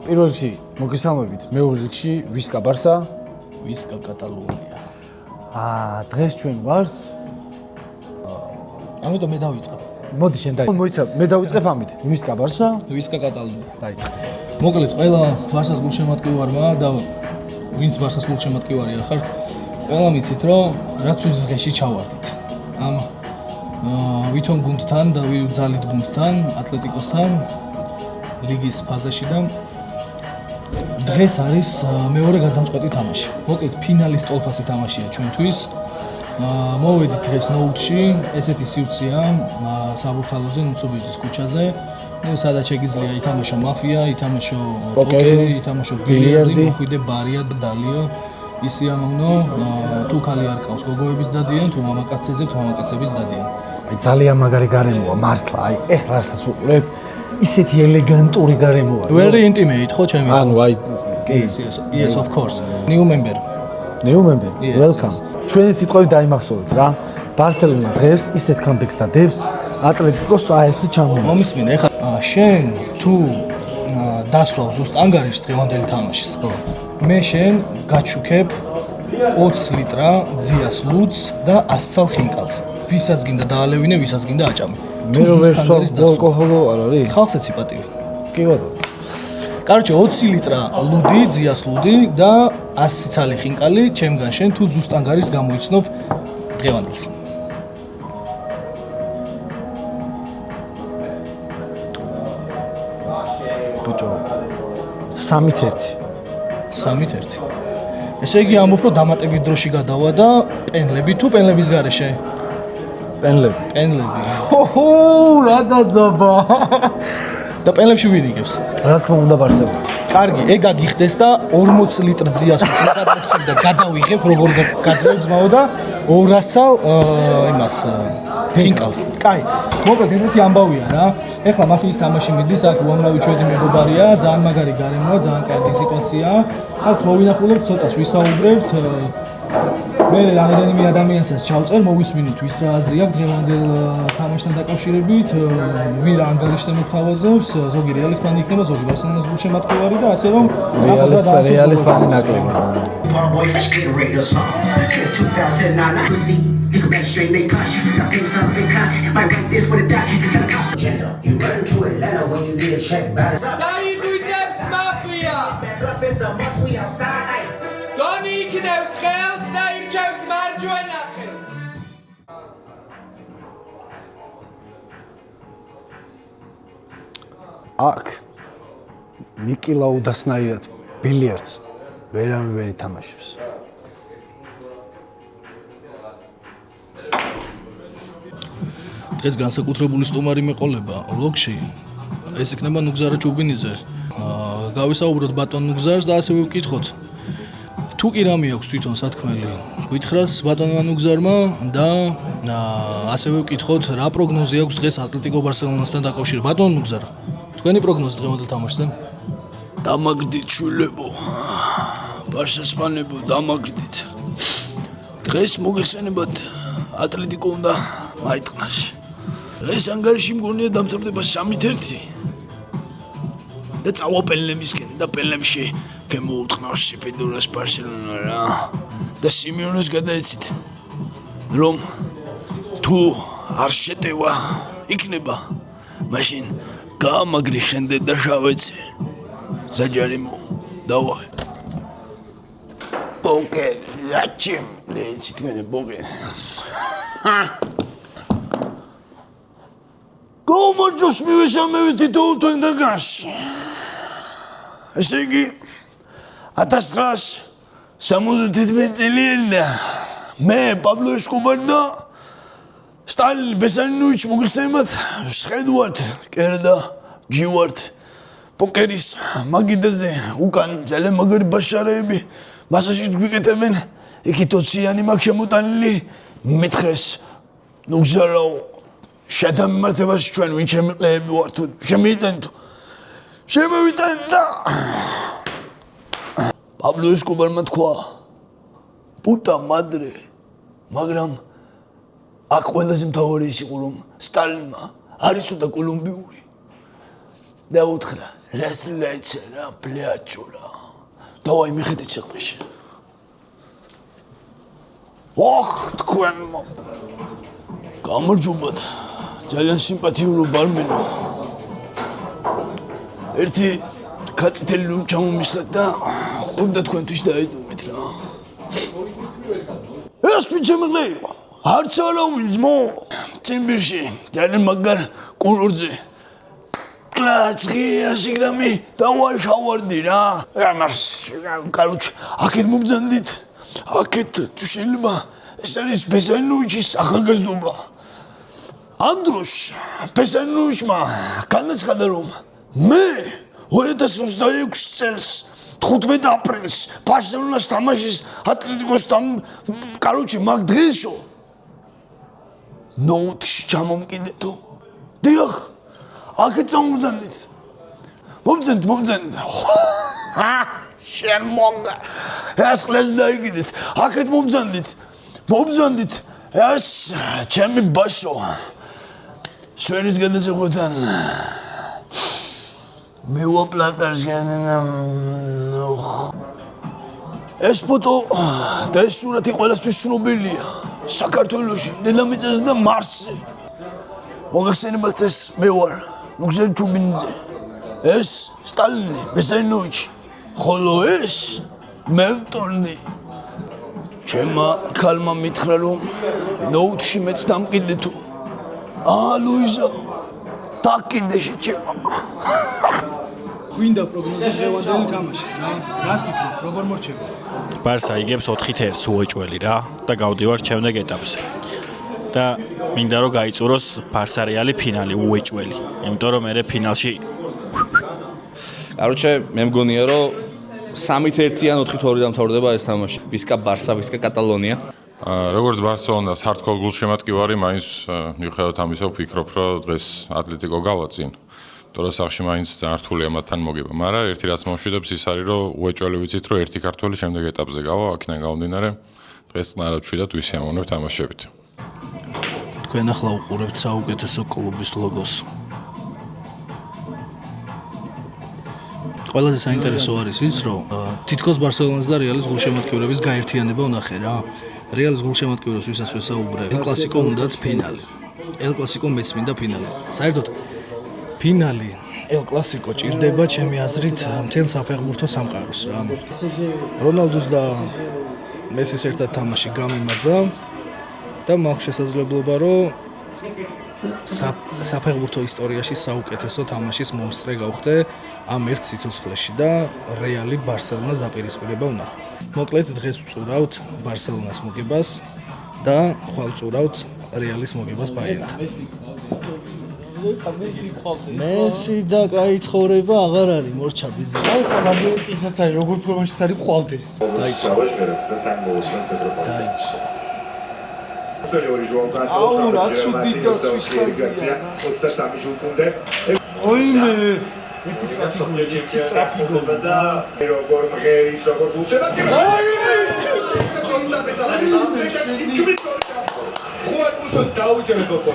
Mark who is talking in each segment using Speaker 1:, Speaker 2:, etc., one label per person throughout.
Speaker 1: პირველ რიგში მოგესალმებით. მეორე რიგში ვისკა ბარსა,
Speaker 2: ვისკა კატალონია.
Speaker 1: დღეს ჩვენ ვართ.
Speaker 2: ამიტომ მე დავიწყებ.
Speaker 1: მოდი შენ დაიწყე. მოიცა, მე დავიწყებ ამით. ვისკა ბარსა,
Speaker 2: ვისკა კატალონია.
Speaker 1: დაიწყე.
Speaker 2: მოკლედ ყველა ბარსას გულშემატკივარმა და ვინც ბარსას გულშემატკივარია ხართ, ყველა მიცით რომ რაც უძის დღეში ჩავარდით. ამ ვითომ გუნდთან და ვიძალით გუნდთან, ატლეტიკოსთან ლიგის ფაზაში და დღეს არის მეორე გადამწყვეტი თამაში. მოკლედ ფინალის ტოლფასი თამაშია ჩვენთვის. მოვედით დღეს ნოუთში, ესეთი სივრცეა საბურთალოზე, ნუცუბიძის ქუჩაზე. სადაც შეგიძლია ითამაშო მაფია, ითამაშო პოკერი, ითამაშო ბილიარდი, მოხვიდე ბარია და დალიო. ისი ამოვნო, თუ ხალი არ ყავს, გოგოებიც დადიან, თუ მამაკაცებზე, თუ მამაკაცებიც დადიან.
Speaker 1: ძალიან მაგარი გარემოა, მართლა, ეხლა რასაც უყურებ, ისეთი ელეგანტური გარემოა.
Speaker 2: Very intimate, ხო ჩემი?
Speaker 1: ანუ
Speaker 2: Yes, of course. New member. Yes,
Speaker 1: Welcome. ჩვენი სიტყვები დაიმახსოვრეთ რა. ბარსელონა დღეს ისეთ კამბექს დადებს, ატლეტიკოს აერთი ჩამოვა.
Speaker 2: მომისმინე, ეხლა შენ თუ დასვავ ზუსტ ანგარიშს დღევანდელი თამაშის. მე შენ გაჩუქებ 20 ლიტრა ძიას ლუდს და 100 ცალ ხინკალს. ვისაც გინდა დაალევინე, ვისაც გინდა აჭამე.
Speaker 1: მე რო ვერ სვავ ალკოჰოლო არ არის?
Speaker 2: ხალხზე სიპატივი.
Speaker 1: კი ბატონო.
Speaker 2: კაროჩე 20 ლიტრა ლუდი, ძიას ლუდი და 100 ცალი ხინკალი ჩემგან შენ თუ ზუსტ ანგარიშს გამოიცნობ დღევანდელს.
Speaker 1: ბიჭო 3-1.
Speaker 2: 3-1. ესე იგი ამბობ რომ დამატებით დროში გადავა და პენლები თუ პენლების გარეშე?
Speaker 1: პენლები.
Speaker 2: ჰოჰო, რა დაძაბა. და პენლებში ვინ იგებს?
Speaker 1: რა თქმა უნდა ბარსელონა.
Speaker 2: კარგი, ეგ აგიხდეს და 40 ლიტრ ძიას გადავწევ და გადავიღებ როგორ გაძლევ ძმაო და 200 ცალ იმას ხინკალს. კაი, მოკლედ ესეთი ამბავია რა. ეხლა მაფიის თამაში მიდის, აქ უამრავი ჩვენი მეგობარია, ძალიან მაგარი გარემოა, ძალიან კარგი სიტუაციაა. ხალხს მოვინახულობთ, ცოტას ვისაუბრებთ. მე რამდენიმე ადამიანსაც ჩავწერ, მოვისმინით ვის რა აზრი აქვს დღევანდელ თამაშთან დაკავშირებით, ვინ რა ანგარიშზე მოგთავაზებს, ზოგი რეალის ფანი იქნება, ზოგი ბარსელონას გულშემატკივარი და ასე რომ
Speaker 1: რეალის ფანი ნაკლები.
Speaker 3: Iknevs ხელს და ირჩევს მარჯვენა ხელს.
Speaker 1: აქ ნიკი ლაუდასნაირად ბილიარდს ვერავინ ვერ ითამაშებს.
Speaker 2: დღეს განსაკუთრებული სტუმარი მეყოლება ვლოგში. ეს იქნება ნუგზარა ჭუბინიძე. გავისაუბროთ ბატონ ნუგზარს და ასევე ვკითხოთ თუ კი რამე აქვს თვითონ სათქმელი გითხრას ბატონმა ნუგზარმა და ასევე ვკითხოთ რა პროგნოზი აქვს დღეს ატლეტიკო ბარსელონასთან დაკავშირებით. ბატონ ნუგზარ, თქვენი პროგნოზი დღევანდელ თამაშზე?
Speaker 4: დამაგდით შულებო. ბარსას ფანებო დამაგდით. დღეს მოგეხსენებათ ატლეტიკო უნდა მაიტყნას. დღეს ანგარიში მგონია დამთავრდება 3-1 და წავა პენლებისკენ და პენლებში შემოუტყნავს სიფიდურას ბარსელონა რა და სიმეონეს გადაეცით რომ თუ არ შეტევა იქნება მაშინ გაამაგრი შენდე და შავეცე საჯარიმო დავა ბოკე რაჩიმ ლეცით მენე ბოკე გომოჯოს მივესალმებით თითოეულ და განში ესე იგი 1970 წელია მე პაბლო ესკობარი და სტალინი ბესანინოვიჩი მოგიხსენებათ შედვართ კერდა ჯივართ პოკერის მაგიდაზე უკან ძალიან მაგარი ბაშარები მასაშიც გვიკეთებენ იქითოციანი მაგ შემოტანილი მეთხრეს ნუგზარავ შეთამმართებაში ჩვენ ვინ შემიყლეები ვართ შემიტენთ შემოვიტანთ და პაბლო ესკობარმა თქვა პუტა მადრე მაგრამ აქ ყველაზე მთავარი ის იყო რომ სტალინმა არ იცოდა კოლუმბიური და უთხრა Различается, блядчула. Давай, მიხედეთ შეყვეში. ოხ, თქვენო. გამარჯობათ. ძალიან სიმპათიური ბარმენო. ერთი კაცთელი რომ ჩამომისხეთ და ხუნდა თქვენთვის დაედუმეთ რა. ეს ვიჩემლე. არც არა ვინძმო. ციმბირში ძალიან მაგარ კულურზე. კლაჩი ასიგრამი დავაშავარდი რა. ამას კაროჩ აქეთ მომძანდით. აქეთ თუ შეიძლება ეს არის ბესანუჩის ახალგაზრდობა. ანდროშ ბესანუჩმა განაცხადა რომ მე 2026 წელს 15 აპრილს ბარსელონას თამაშის ატლეტიკოსთან კაროჩი მაგ დღესო ნოუთში ჩამომკიდეთო. დიახ აქეთ წამომძანდით. მომძანდით. შენ მოგა. ეს ხლეს დაიგიდეთ. აქეთ მომძანდით. ეს ჩემი ბაშო. შვენის გადასახვიდან. მე ვაპლატარშენ. ეს ფოტო და ეს სურათი ყველასთვის ცნობილია. საქართველოში, დედამიწაზე და მარსზე. მოგახსენებათ ეს მე ვარ ლუქსემ ჩუბინძე. ეს სტალინი, ბესენოვიჩი. ხოლო ეს მელტონი. ჩემმა ქალმა მითხრა რომ ნოუთში მეც დამკიდეთო. ლუიზა დაკიდეში ჩემმა.
Speaker 2: გვინდა პროგნოზი შევადელი თამაშის რა. რას ფიქრობ, როგორ მორჩება?
Speaker 5: ბარსა იგებს 4-1 უეჭველი რა და გავდივართ შემდეგ ეტაპზე. და მინდა რომ გაიწუროს ბარსა რეალი ფინალი უეჭველი. იმიტომ რომ მე ფინალში
Speaker 6: კაროჩე მე მგონია რომ 3-1 ან 4-2 დამთავრდება ეს თამაში. ვისკა ბარსა, ვისკა კატალონია.
Speaker 7: როგორც ბარსელონას ჰარდკორ გულშემატკივარი, მაინც მიუხედავად ამისა ვფიქრობ, რომ დღეს ატლეტიკო გავაწინ. თორე სახში მაინც ძალიან რთულია მათთან მოგება. მაგრამ ერთი რაც მომშვიდებს ის არის, რომ უეჭველი ვიცით, რომ ერთი ქართველი შემდეგ ეტაპზე გავა, აქედან გამომდინარე დღეს წნარად ვშვიდათ ვისიამოვნებთ თამაშებით.
Speaker 2: თქვენ ახლა უყურებთ საუკეთესო კლუბის ლოგოს. ყველაზე საინტერესო არის ის, რომ თითქოს ბარსელონას და რეალის გულშემატკივრების გაერთიანება ვნახე რა. რეალის გულშემატკივრებს ვისაც ვესაუბრე, ელ კლასიკო უნდათ ფინალი. ელ კლასიკო მეც მინდა ფინალი. საერთოდ ფინალი ელ კლასიკო ჭირდება ჩემი აზრით მთელ საფეხბურთო სამყაროს რა. რონალდუს და მესის ერთად თამაში გამიმარჯვა და მაქვს შესაძლებლობა რომ საფეხბურთო ისტორიაში საუკეთესო თამაშის მომსწრე გავხდე ამ ერთ სიცოცხლეში და რეალი ბარსელონას დაპირისპირება ვნახე. მოკლედ დღეს ვწურავთ ბარსელონას მოგებას და ხვალ ვწურავთ რეალის მოგებას ბაიერნთან. მესი და კაი ცხოვრება აღარ არის მორჩა ბიზი.
Speaker 1: აი ხო რამდენი წელსაც არის როგორ ფორმაშიც არის ყვალდეს.
Speaker 2: დაიწყო.
Speaker 8: აუ რა ცუდი და სვის ხაზია 23 ჟუტუნდე
Speaker 1: ოიმე
Speaker 8: ერთი სწრაფი გოლი და როგორ მღერის როგორ გულშემატკივარი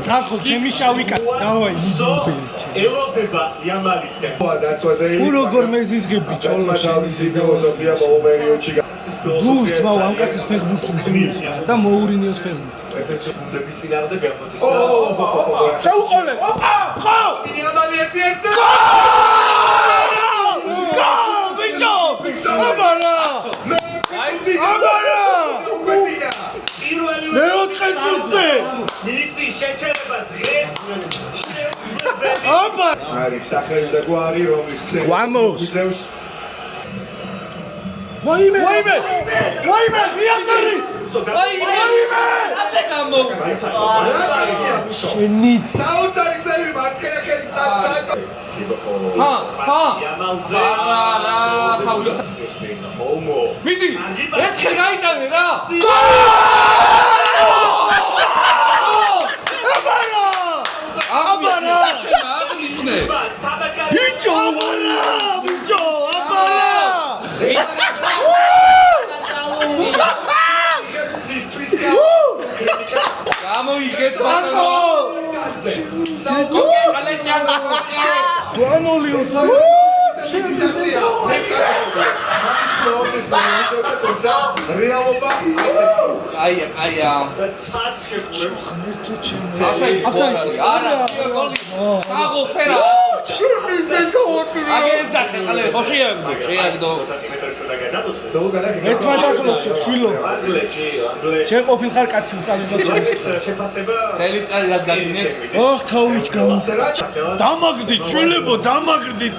Speaker 1: საკო ჩემი შავი კაცი დავაი
Speaker 8: ელოდება იამალისკენ
Speaker 1: თუ როგორ მეზიზღები ჩოლოში ძულს მაუ ამ კაცის ფეხბურთი ძულს და მოურინიოს ფეხბურთი
Speaker 8: მუნდების წინააღმდეგ გამოდის
Speaker 1: შეუყოლე ხო
Speaker 8: იამალი ერთ-ერთი
Speaker 1: ბიჭო აბარა მე 4 წუთზე
Speaker 8: მისი შეჩერება დღეს აბა არის სახელი და გვარი რომლის ქსელი
Speaker 1: ვამოს ვაიმე მიაკარი ვაიმე ატე გამო შენი
Speaker 8: საოცარი სევი მარცხენა ხელი სადაა იამალზე
Speaker 3: რა თავის
Speaker 8: ჰომო
Speaker 3: მიდი ერთხელ გაიტანე რა აბარა აღნიშნე
Speaker 1: ბიჭო აბარა
Speaker 3: გამოიგეთ ბატონო
Speaker 1: დუანოლიოს
Speaker 8: სენსაცია რეალობა
Speaker 6: აია
Speaker 8: და ცას
Speaker 6: არა გოლი აგოლ ფერა აგეზახე ხალე ხოში შეაგდო
Speaker 1: ერთმანეთ აკლოცო შვილო შენ ყოფილ ხარ კაცი უკანონო
Speaker 8: შეფასება
Speaker 6: ხელი წალი რაც დაგინეთ
Speaker 1: ოხ თავით გამოსა დამაგდით შვილებო დამაგდით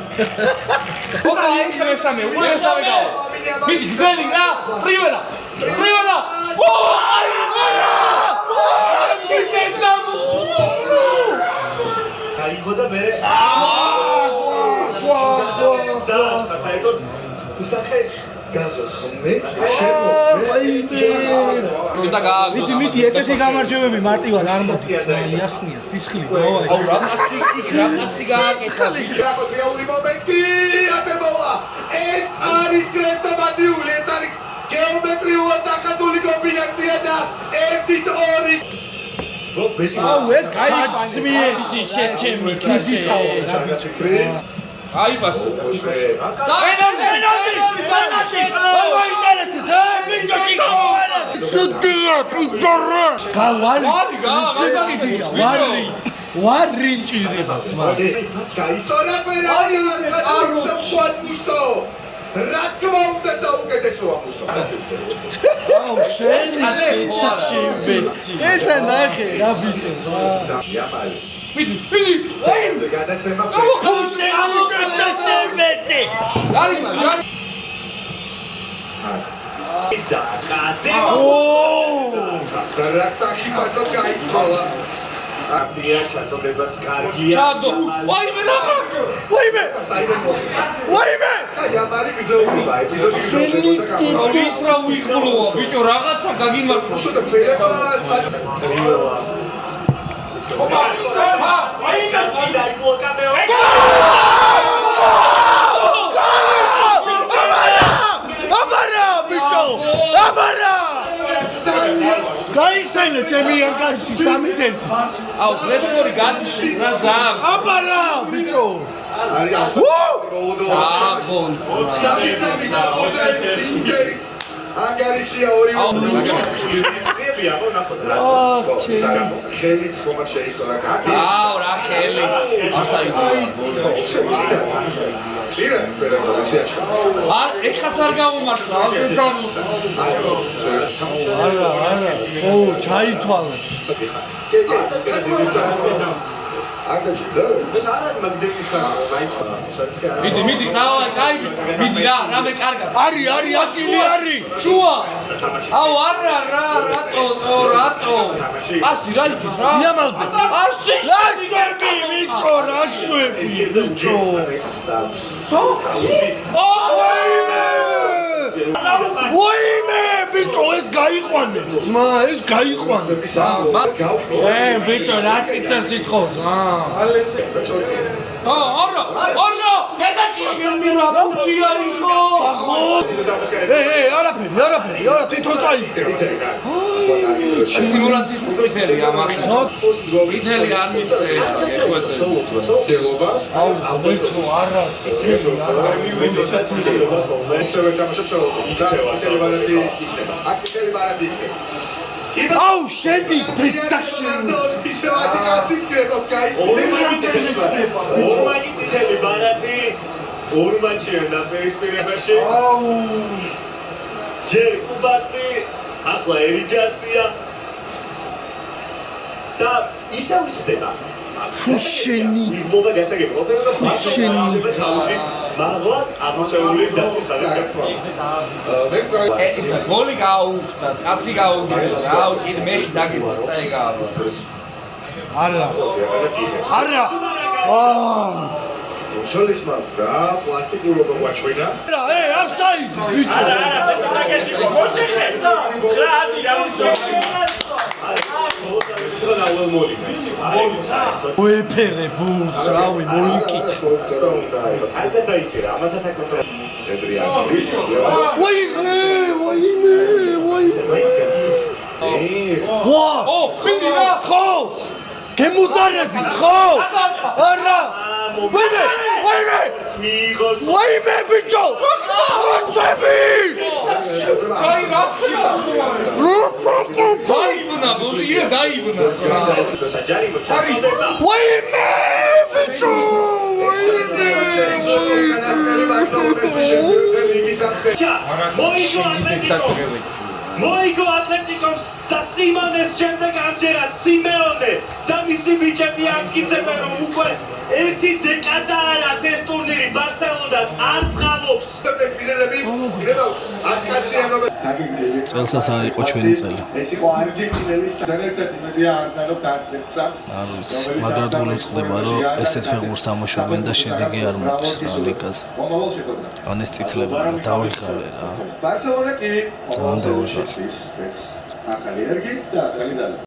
Speaker 6: ოპა ინტერესამე უესავე გავა მიდი გზელი რა ტრიველა ო აი არა ჩიტენდამ
Speaker 8: აიქო და მე და საერთოდ ისახე გაზოხმე
Speaker 6: უნდა გააგო
Speaker 1: მიდი ესეთი გამარჯვებები მარტივად არ მოდის იასნია სისხლი დავაი
Speaker 6: აუ რაფასი იქ რაფასი გააკეთა ბიჭო
Speaker 8: რეალური მომენტი ატებოლა ეს არის კრესტომატიული ეს არის გეომეტრიულად დახატული კომბინაცია და 1-2
Speaker 1: აუ ეს საჭმიეცი შეჩემი საჭმიე რა ბიჭო
Speaker 6: აი პასო
Speaker 1: ვარი მჭირდება ძმა
Speaker 8: გაისტორა ფერარი მუსო რა თქმა უნდა საუკეთესოა მუსო
Speaker 1: აუ შენი შევეცი ესა ნახე რა ბიჭო
Speaker 8: იამალი
Speaker 6: მიდი
Speaker 8: გადაცემა
Speaker 1: ფუშენი გადასემეთი
Speaker 6: ჯარიმა ჯარი
Speaker 8: და კაზე რასაკი ბატო გაიცვალა აპია ჩაწოდებაც კარგია
Speaker 6: ჩადო ვაიმე ნახა
Speaker 1: ვაიმე ვაიმე
Speaker 8: იამალი გზაურობა ეპიზოდი გზაურობა
Speaker 6: ის რა უიხმულოა ბიჭო რაღაცა გაგიმართო
Speaker 8: მუსო და ფერება საჭიროა ოპა აინას ვიდა იბლოკა მეორე
Speaker 1: აბარა ბიჭო აბარა გაიხსენე ჩემი ანკარში 3-1
Speaker 6: აუ ფლეშკორი გათიშე რა ძალიან
Speaker 1: აბარა ბიჭო
Speaker 8: სამი ინტერის ანგარიშია ორი ზებია მონახოთ რა ხელი ხომა შეისწორა კაკი
Speaker 6: აუ რა ხელი არ საიდოა
Speaker 8: ცირა ფერება შეაშკა
Speaker 6: არ ეხაც არ გამომართლა
Speaker 1: არა ო ჩაითვალა
Speaker 6: მიდი დავა კაი მიდი რა რამე კარგად
Speaker 1: არის აკილი არის
Speaker 6: შუა აუ არა რატო ასი რა იქით რა
Speaker 1: იამალზე
Speaker 6: ასი
Speaker 1: რაშვები ბიჭო რაშვები ბიჭო ვაიმე ბიჭო ეს გაიყვანე ძმა ეს გაიყვანე შენ ბიჭო რა წითელს იტყავს
Speaker 6: არა გადაჩიმი რა ფუჭი არისო
Speaker 1: ახო არაფერი არა თვითონ წაიქცე
Speaker 6: სიმულაციის წითელი ამას წითელი არ მისცე
Speaker 8: დელობა
Speaker 1: აუ ბიჭო არა წითელი არა აუ შენი ბიჭა შენი
Speaker 8: ისევადი კაცი გქრებოთ ორმაგი წითელი ბარათი ორ მატჩია და პერსპექტივაში ჯერ კუბასი ახლა ერიგასია და ისევ ისდება
Speaker 1: ფუშენი
Speaker 8: მობა გასაგები ოპერა ფუშენი მაღლა ამოწეული დაცვის ხალხი
Speaker 6: ეს გოლი გაუხდა კაცი გაუგდა რა უკიდ მეხი დაგეცდა ეგაა
Speaker 1: არა
Speaker 8: შოლის მაგრამ პლასტიკურობა გვაჩვენა
Speaker 1: აფსაიდ ბიჭო მოეფერე ბურს რავი მოიკითხე
Speaker 8: ხალხი დაიჭირა ამასაც აკონტროლ ებრიაჩის
Speaker 1: ვაიმე
Speaker 6: ო ფიდი რა
Speaker 1: ხო გემუდარებით ხო არა ვაიმე
Speaker 4: ვაიმე ბიჭო რუსები
Speaker 6: დაიბნა, ბოლია დაიბნა.
Speaker 4: ვაიმე ბიჭო
Speaker 8: მოიგო ატლეტიკოს და სიმონეს შემდეგ ამჯერად სიმეონე და მისი ბიჭები ამტკიცებენ რომ უკვე ერთი დეკადა არის ეს ტურნირი ბარსელონას არ წყალობს.
Speaker 2: წელსაც არ იყო ჩვენი წელი.
Speaker 8: ეს იყო არგენტინელის ერთ-ერთი მედია არნალობ დაძებცავს.
Speaker 2: არ ვიცი, მაგრამ თქო წდება რომ ესეთ ფეხბურთს თამაშობენ და შედეგი არ მოდის რა ლიგაზე. ან ეს წითლება რა დავიხარე რა.
Speaker 8: ბარსელონა კი
Speaker 2: ძალიან დაუშვეს.
Speaker 8: ახალი ერგით და ახალი ძალა